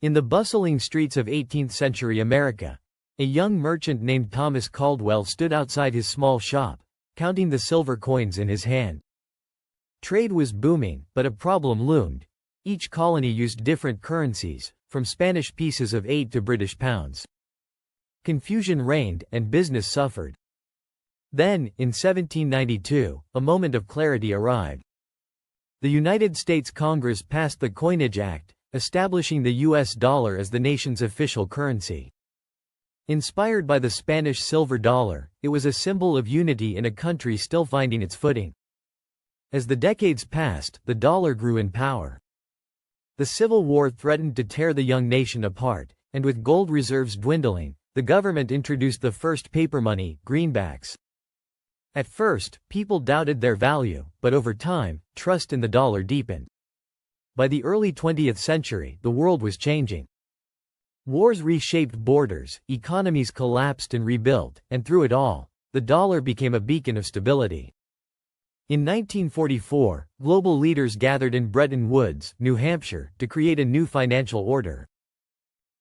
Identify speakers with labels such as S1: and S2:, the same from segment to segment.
S1: In the bustling streets of 18th-century America, a young merchant named Thomas Caldwell stood outside his small shop, counting the silver coins in his hand. Trade was booming, but a problem loomed. Each colony used different currencies, from Spanish pieces of 8 to British pounds. Confusion reigned, and business suffered. Then, in 1792, a moment of clarity arrived. The United States Congress passed the Coinage Act, establishing the U.S. dollar as the nation's official currency. Inspired by the Spanish silver dollar, it was a symbol of unity in a country still finding its footing. As the decades passed, the dollar grew in power. The Civil War threatened to tear the young nation apart, and with gold reserves dwindling, the government introduced the first paper money, greenbacks. At first, people doubted their value, but over time, trust in the dollar deepened. By the early 20th century, the world was changing. Wars reshaped borders, economies collapsed and rebuilt, and through it all, the dollar became a beacon of stability. In 1944, global leaders gathered in Bretton Woods, New Hampshire, to create a new financial order.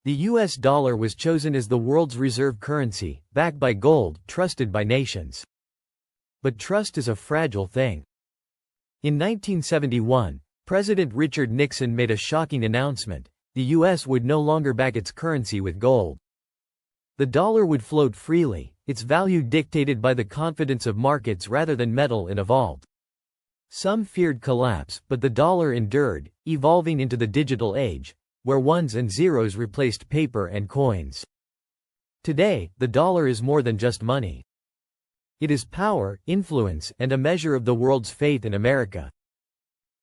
S1: The U.S. dollar was chosen as the world's reserve currency, backed by gold, trusted by nations. But trust is a fragile thing. In 1971, President Richard Nixon made a shocking announcement: the U.S. would no longer back its currency with gold. The dollar would float freely, its value dictated by the confidence of markets rather than metal in a vault. Some feared collapse, but the dollar endured, evolving into the digital age, where ones and zeros replaced paper and coins. Today, the dollar is more than just money. It is power, influence, and a measure of the world's faith in America.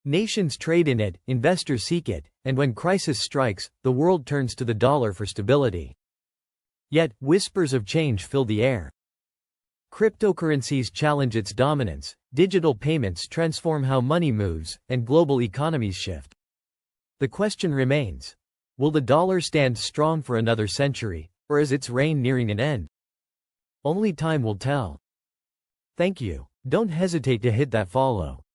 S1: Nations trade in it, investors seek it, and when crisis strikes, the world turns to the dollar for stability. Yet, whispers of change fill the air. Cryptocurrencies challenge its dominance, digital payments transform how money moves, and global economies shift. The question remains: will the dollar stand strong for another century, or is its reign nearing an end? Only time will tell. Thank you. Don't hesitate to hit that follow.